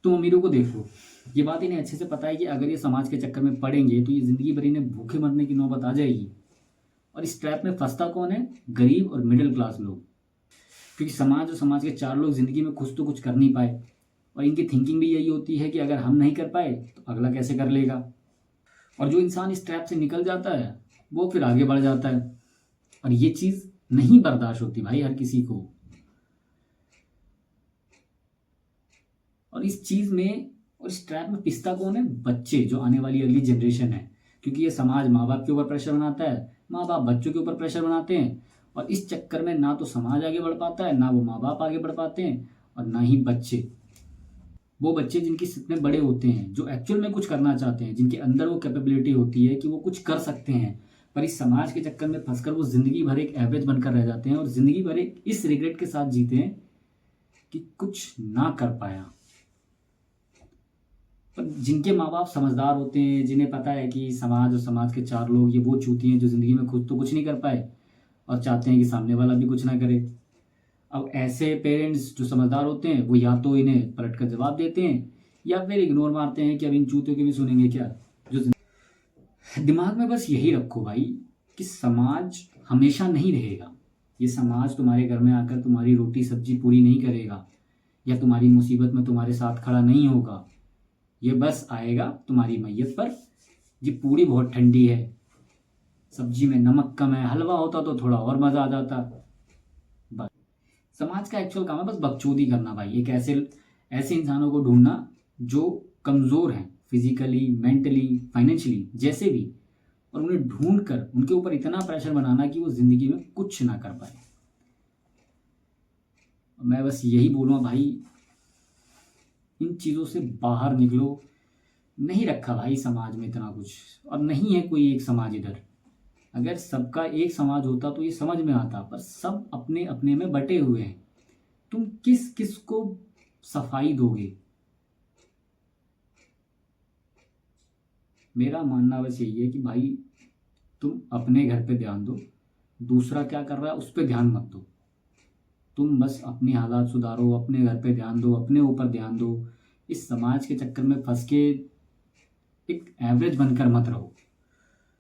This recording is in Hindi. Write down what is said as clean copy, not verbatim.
तुम अमीरों को देखो, ये बात इन्हें अच्छे से पता है कि अगर ये समाज के चक्कर में पड़ेंगे तो ये ज़िंदगी भर इन्हें भूखे मरने की नौबत आ जाएगी। और इस ट्रैप में फंसता कौन है? गरीब और मिडिल क्लास लोग। क्योंकि समाज और समाज के चार लोग ज़िंदगी में कुछ तो कुछ कर नहीं पाए, और इनकी थिंकिंग भी यही होती है कि अगर हम नहीं कर पाए तो अगला कैसे कर लेगा। और जो इंसान इस ट्रैप से निकल जाता है वो फिर आगे बढ़ जाता है, और ये चीज़ नहीं बर्दाश्त होती भाई हर किसी को। और इस चीज़ में और इस ट्रैप में पिसता कौन है? बच्चे, जो आने वाली अगली जनरेशन है। क्योंकि ये समाज माँ बाप के ऊपर प्रेशर बनाता है, माँ बाप बच्चों के ऊपर प्रेशर बनाते हैं, और इस चक्कर में ना तो समाज आगे बढ़ पाता है, ना वो माँ बाप आगे बढ़ पाते हैं, और ना ही बच्चे। वो बच्चे जिनके सपने बड़े होते हैं, जो एक्चुअल में कुछ करना चाहते हैं, जिनके अंदर वो कैपेबिलिटी होती है कि वो कुछ कर सकते हैं, पर इस समाज के चक्कर में फंसकर वो ज़िंदगी भर एक एवरेज बनकर रह जाते हैं, और ज़िंदगी भर एक इस रिग्रेट के साथ जीते हैं कि कुछ ना कर पाया। पर जिनके माँ बाप समझदार होते हैं, जिन्हें पता है कि समाज और समाज के चार लोग ये वो चूती हैं जो ज़िंदगी में खुद तो कुछ नहीं कर पाए और चाहते हैं कि सामने वाला भी कुछ ना करे। अब ऐसे पेरेंट्स जो समझदार होते हैं वो या तो इन्हें पलट कर जवाब देते हैं, या फिर इग्नोर मारते हैं कि अब इन चूतियों की भी सुनेंगे क्या। जो दिमाग में बस यही रखो भाई कि समाज हमेशा नहीं रहेगा। ये समाज तुम्हारे घर में आकर तुम्हारी रोटी सब्जी पूरी नहीं करेगा, या तुम्हारी मुसीबत में तुम्हारे साथ खड़ा नहीं होगा। ये बस आएगा तुम्हारी मैयत पर। ये पूरी बहुत ठंडी है, सब्जी में नमक कम है, हलवा होता तो थोड़ा और मज़ा आ जाता। बस समाज का एक्चुअल काम है बस बकचोदी करना भाई। एक ऐसे ऐसे इंसानों को ढूंढना जो कमज़ोर हैं, फिजिकली, मेंटली, फाइनेंशियली, जैसे भी, और उन्हें ढूंढ कर उनके ऊपर इतना प्रेशर बनाना कि वो ज़िंदगी में कुछ ना कर पाए। मैं बस यही बोलूँगा भाई, इन चीज़ों से बाहर निकलो। नहीं रखा भाई समाज में इतना कुछ, और नहीं है कोई एक समाज इधर। अगर सबका एक समाज होता तो ये समझ में आता, पर सब अपने अपने में बटे हुए हैं। तुम किस किस को सफाई दोगे? मेरा मानना बस यही है कि भाई तुम अपने घर पे ध्यान दो, दूसरा क्या कर रहा है उस पर ध्यान मत दो। तुम बस अपनी हालात सुधारो, अपने घर पे ध्यान दो, अपने ऊपर ध्यान दो। इस समाज के चक्कर में फंस के एक एवरेज बनकर मत रहो।